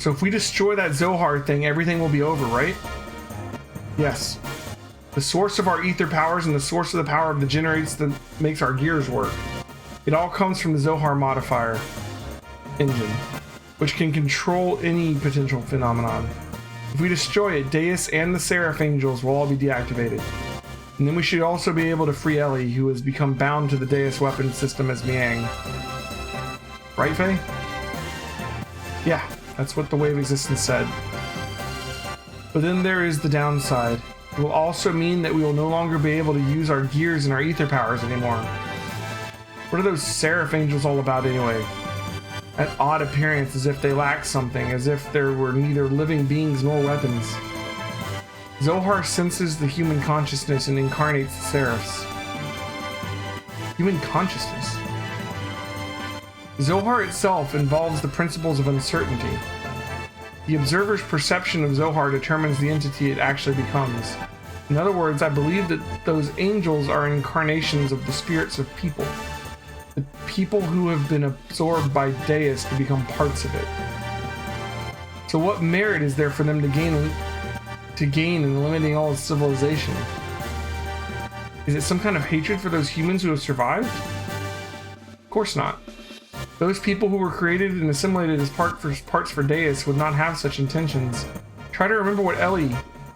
So if we destroy that Zohar thing, everything will be over, right? Yes. The source of our ether powers and the source of the power that generates that makes our gears work. It all comes from the Zohar modifier engine, which can control any potential phenomenon. If we destroy it, Deus and the Seraph Angels will all be deactivated. And then we should also be able to free Ellie, who has become bound to the Deus weapon system as Miang. Right, Faye? Yeah, that's what the Wave Existence said. But then there is the downside. It will also mean that we will no longer be able to use our gears and our ether powers anymore. What are those Seraph Angels all about anyway? That odd appearance, as if they lack something, as if there were neither living beings nor weapons. Zohar senses the human consciousness and incarnates the Seraphs. Human consciousness? Zohar itself involves the principles of uncertainty. The observer's perception of Zohar determines the entity it actually becomes. In other words, I believe that those angels are incarnations of the spirits of people. The people who have been absorbed by Deus to become parts of it. So what merit is there for them to gain in eliminating all civilization? Is it some kind of hatred for those humans who have survived? Of course not. Those people who were created and assimilated as parts for Deus would not have such intentions. Try to remember what Ellie,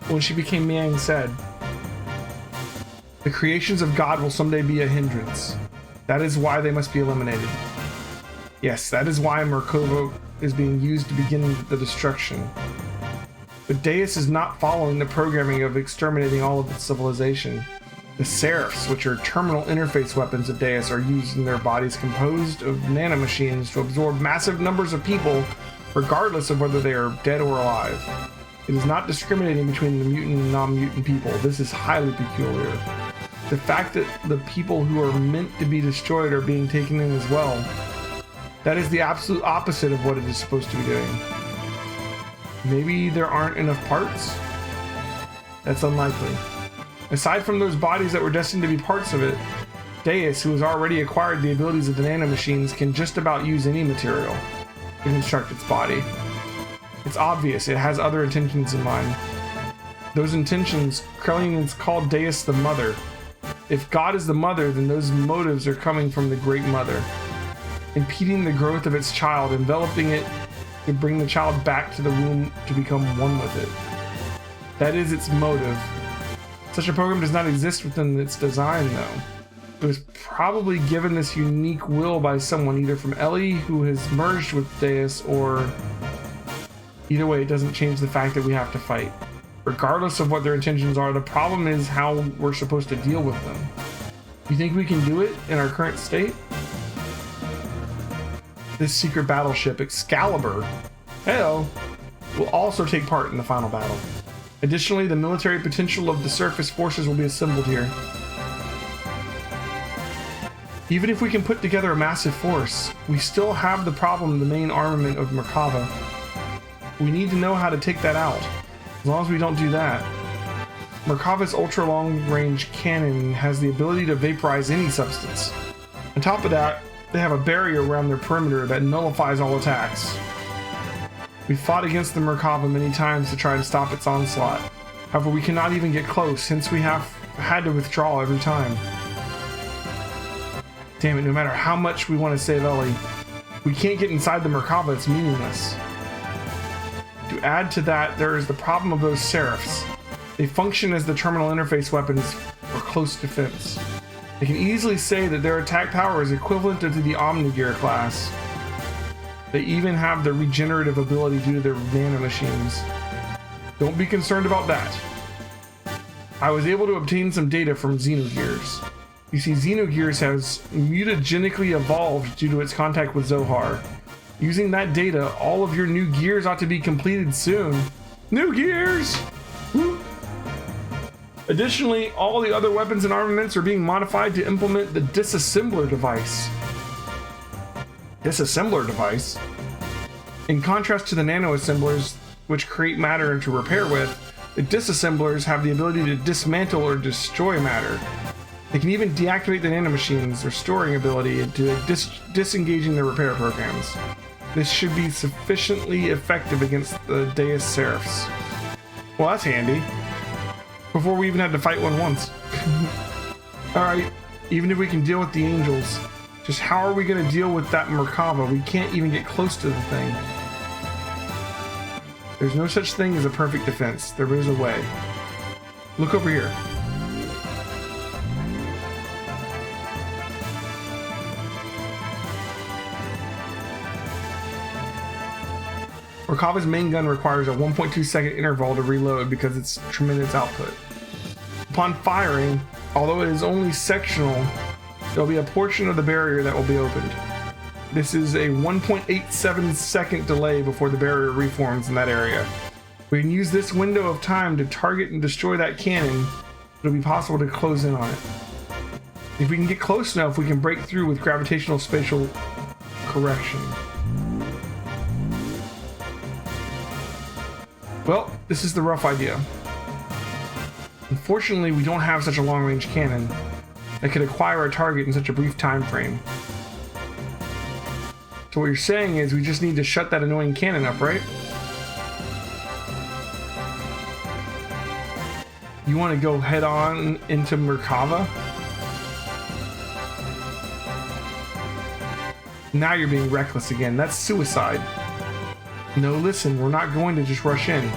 when she became Miang, said. The creations of God will someday be a hindrance. That is why they must be eliminated. Yes, that is why Merkava is being used to begin the destruction. But Deus is not following the programming of exterminating all of its civilization. The Seraphs, which are terminal interface weapons of Deus, are used in their bodies composed of nanomachines to absorb massive numbers of people, regardless of whether they are dead or alive. It is not discriminating between the mutant and non-mutant people. This is highly peculiar. The fact that the people who are meant to be destroyed are being taken in as well, that is the absolute opposite of what it is supposed to be doing. Maybe there aren't enough parts? That's unlikely. Aside from those bodies that were destined to be parts of it, Deus, who has already acquired the abilities of the nanomachines, can just about use any material to construct its body. It's obvious it has other intentions in mind. Those intentions, Krellians called Deus the Mother. If God is the Mother, then those motives are coming from the Great Mother. Impeding the growth of its child, enveloping it to bring the child back to the womb to become one with it. That is its motive. Such a program does not exist within its design, though. It was probably given this unique will by someone, either from Ellie, who has merged with Deus, or... Either way, it doesn't change the fact that we have to fight. Regardless of what their intentions are, the problem is how we're supposed to deal with them. You think we can do it in our current state? This secret battleship, Excalibur, will also take part in the final battle. Additionally, the military potential of the surface forces will be assembled here. Even if we can put together a massive force, we still have the problem of the main armament of Merkava. We need to know how to take that out. As long as we don't do that. Merkava's ultra-long-range cannon has the ability to vaporize any substance. On top of that, they have a barrier around their perimeter that nullifies all attacks. We fought against the Merkava many times to try to stop its onslaught. However, we cannot even get close, since we have had to withdraw every time. Damn it, no matter how much we want to save Ellie, we can't get inside the Merkava, it's meaningless. To add to that, there is the problem of those Seraphs. They function as the terminal interface weapons for close defense. They can easily say that their attack power is equivalent to the Omnigear class. They even have the regenerative ability due to their nanomachines. Don't be concerned about that. I was able to obtain some data from Xenogears. You see, Xenogears has mutagenically evolved due to its contact with Zohar. Using that data, all of your new gears ought to be completed soon. New gears! Woo. Additionally, all the other weapons and armaments are being modified to implement the disassembler device. Disassembler device? In contrast to the nanoassemblers, which create matter to repair with, the disassemblers have the ability to dismantle or destroy matter. They can even deactivate the nanomachines, their storing ability, into disengaging their repair programs. This should be sufficiently effective against the Deus Seraphs. Well, that's handy. Before we even had to fight one once. Alright, even if we can deal with the angels, just how are we going to deal with that Merkava? We can't even get close to the thing. There's no such thing as a perfect defense. There is a way. Look over here. Merkava's main gun requires a 1.2 second interval to reload because of its tremendous output. Upon firing, although it is only sectional, there will be a portion of the barrier that will be opened. This is a 1.87 second delay before the barrier reforms in that area. We can use this window of time to target and destroy that cannon. It'll be possible to close in on it. If we can get close enough, we can break through with gravitational spatial correction. Well, this is the rough idea. Unfortunately, we don't have such a long-range cannon that could acquire a target in such a brief time frame. So what you're saying is we just need to shut that annoying cannon up, right? You want to go head on into Merkava? Now you're being reckless again. That's suicide. No, listen, we're not going to just rush in.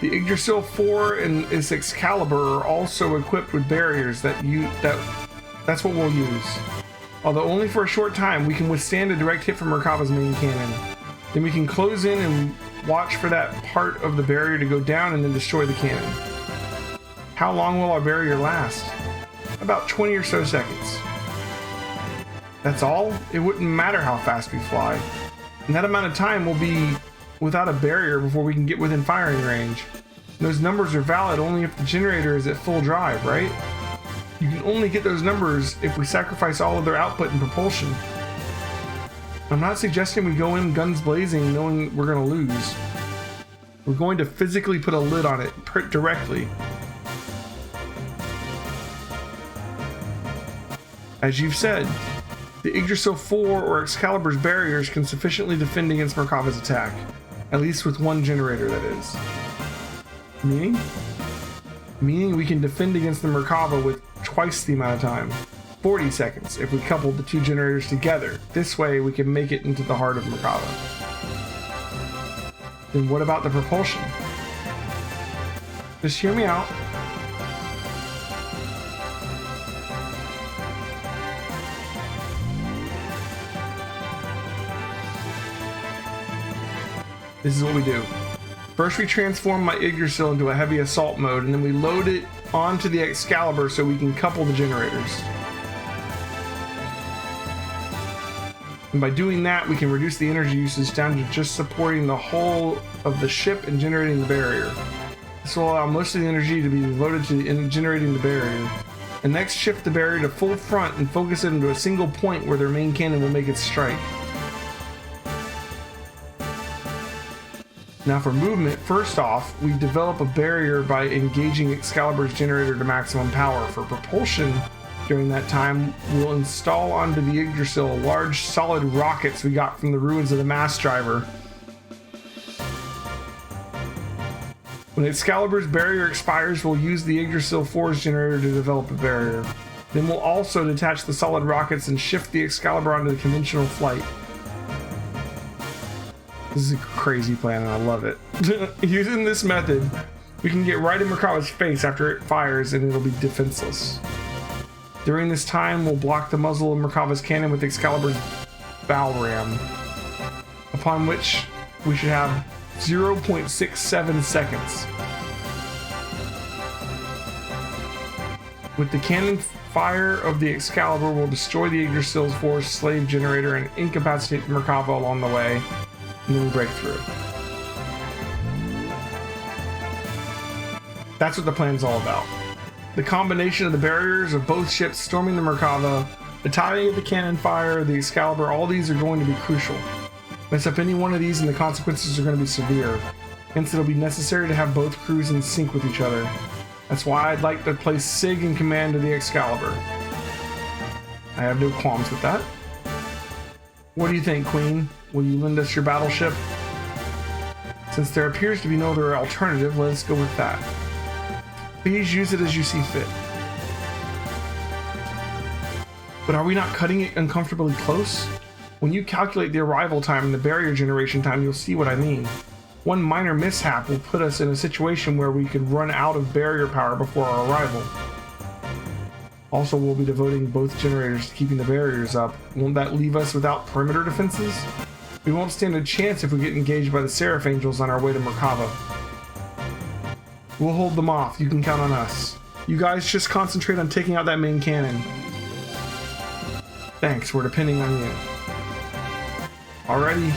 The Yggdrasil 4 and its Excalibur are also equipped with barriers that's what we'll use. Although only for a short time, we can withstand a direct hit from Merkava's main cannon. Then we can close in and watch for that part of the barrier to go down and then destroy the cannon. How long will our barrier last? About 20 or so seconds. That's all? It wouldn't matter how fast we fly. And that amount of time will be without a barrier before we can get within firing range. And those numbers are valid only if the generator is at full drive, right? You can only get those numbers if we sacrifice all of their output and propulsion. I'm not suggesting we go in guns blazing knowing we're going to lose. We're going to physically put a lid on it directly. As you've said, the Yggdrasil 4 or Excalibur's barriers can sufficiently defend against Merkava's attack. At least with one generator, that is. Meaning? Meaning we can defend against the Merkava with twice the amount of time. 40 seconds if we coupled the two generators together. This way we can make it into the heart of Merkava. Then what about the propulsion? Just hear me out. This is what we do. First we transform my Yggdrasil into a heavy assault mode, and then we load it onto the Excalibur so we can couple the generators. And by doing that, we can reduce the energy usage down to just supporting the whole of the ship and generating the barrier. This will allow most of the energy to be devoted to generating the barrier. And next shift the barrier to full front and focus it into a single point where their main cannon will make its strike. Now for movement, first off, we develop a barrier by engaging Excalibur's generator to maximum power. For propulsion, during that time, we'll install onto the Yggdrasil large solid rockets we got from the ruins of the mass driver. When Excalibur's barrier expires, we'll use the Yggdrasil 4's generator to develop a barrier. Then we'll also detach the solid rockets and shift the Excalibur onto the conventional flight. This is a crazy plan and I love it. Using this method, we can get right in Merkava's face after it fires and it'll be defenseless. During this time, we'll block the muzzle of Merkava's cannon with Excalibur's bow ram, upon which we should have 0.67 seconds. With the cannon fire of the Excalibur, we'll destroy the Yggdrasil's 4's slave generator and incapacitate the Merkava along the way. And then we break through. That's what the plan's all about. The combination of the barriers of both ships storming the Merkava, the timing of the cannon fire, the Excalibur, all these are going to be crucial. Mess up any one of these and the consequences are going to be severe. Hence it'll be necessary to have both crews in sync with each other. That's why I'd like to place Sig in command of the Excalibur. I have no qualms with that. What do you think, Queen? Will you lend us your battleship? Since there appears to be no other alternative, let us go with that. Please use it as you see fit. But are we not cutting it uncomfortably close? When you calculate the arrival time and the barrier generation time, you'll see what I mean. One minor mishap will put us in a situation where we could run out of barrier power before our arrival. Also, we'll be devoting both generators to keeping the barriers up. Won't that leave us without perimeter defenses? We won't stand a chance if we get engaged by the Seraph Angels on our way to Merkava. We'll hold them off. You can count on us. You guys just concentrate on taking out that main cannon. Thanks, we're depending on you. Alrighty.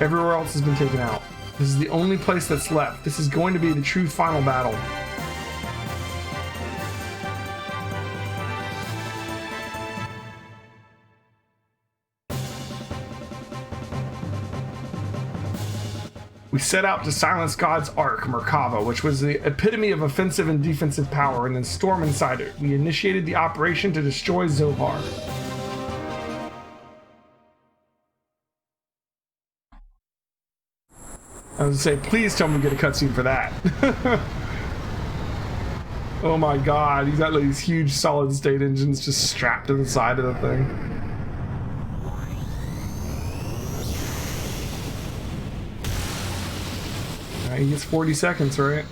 Everywhere else has been taken out. This is the only place that's left. This is going to be the true final battle. We set out to silence God's Ark, Merkava, which was the epitome of offensive and defensive power, and then storm inside it. We initiated the operation to destroy Zohar. I was gonna say, please tell me we get a cutscene for that. Oh my god, he's got like these huge solid state engines just strapped to the side of the thing. Alright, he gets 40 seconds, right?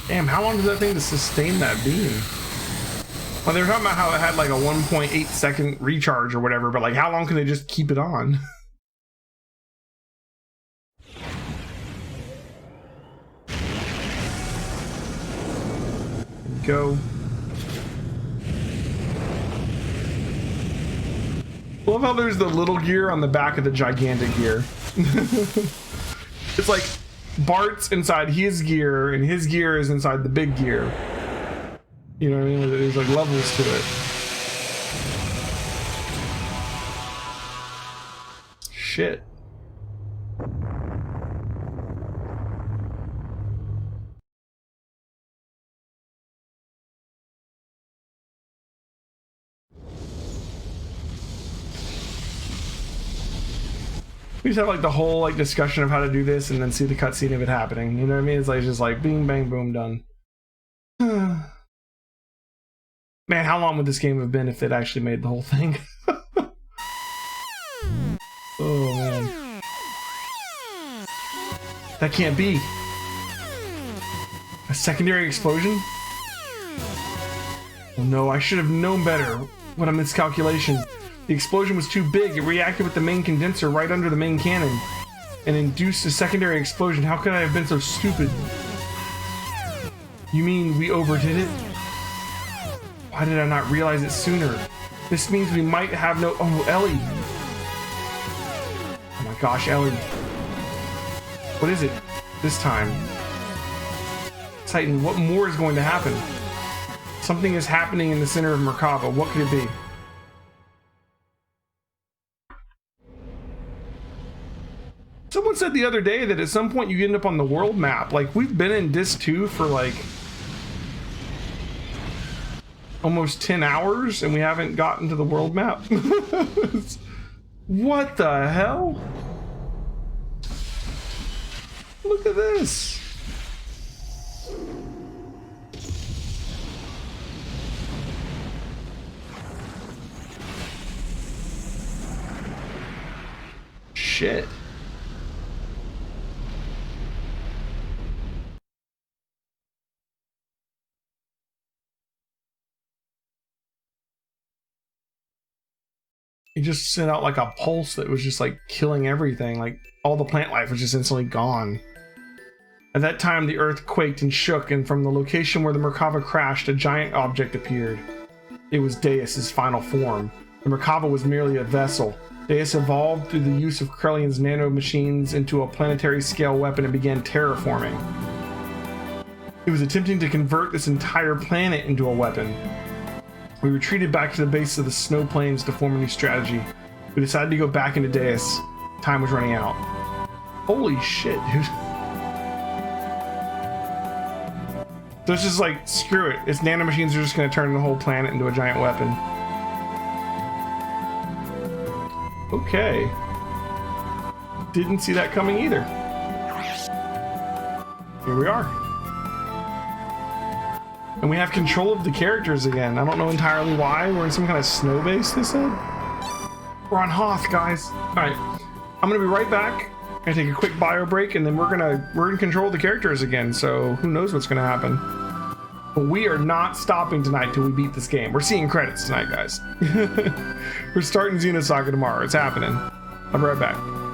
Damn, how long does that thing to sustain that beam? Well, they were talking about how it had like a 1.8 second recharge or whatever, but like how long can they just keep it on? Go. I love how there's the little gear on the back of the gigantic gear. It's like Bart's inside his gear, and his gear is inside the big gear. You know what I mean? There's like levels to it. Shit. We just have like the whole like discussion of how to do this and then see the cutscene of it happening. You know what I mean? It's like just like bing bang boom done. Man, how long would this game have been if it actually made the whole thing? Oh man. That can't be. A secondary explosion? Oh no, I should have known better. What a miscalculation. The explosion was too big. It reacted with the main condenser right under the main cannon and induced a secondary explosion. How could I have been so stupid? You mean we overdid it? Why did I not realize it sooner? This means we might have no... Oh, Ellie! Oh my gosh, Ellie. What is it this time? Titan, what more is going to happen? Something is happening in the center of Merkava. What could it be? Someone said the other day that at some point you end up on the world map. Like, we've been in Disc 2 for like almost 10 hours and we haven't gotten to the world map. What the hell? Look at this. Shit. He just sent out like a pulse that was just like killing everything. Like all the plant life was just instantly gone. At that time, the earth quaked and shook, and from the location where the Merkava crashed, a giant object appeared. It was Deus's final form. The Merkava was merely a vessel. Deus evolved through the use of Krellian's nano machines into a planetary scale weapon and began terraforming. It was attempting to convert this entire planet into a weapon. We retreated back to the base of the snow plains to form a new strategy. We decided to go back into Deus. Time was running out. Holy shit, dude. So it's just like, screw it. Its nanomachines are just going to turn the whole planet into a giant weapon. Okay. Didn't see that coming either. Here we are. And we have control of the characters again. I don't know entirely why. We're in some kind of snow base, they said. We're on Hoth, guys. Alright. I'm gonna be right back. I'm gonna take a quick bio break, and then we're in control of the characters again, so who knows what's gonna happen. But we are not stopping tonight till we beat this game. We're seeing credits tonight, guys. We're starting Xenosaga tomorrow. It's happening. I'll be right back.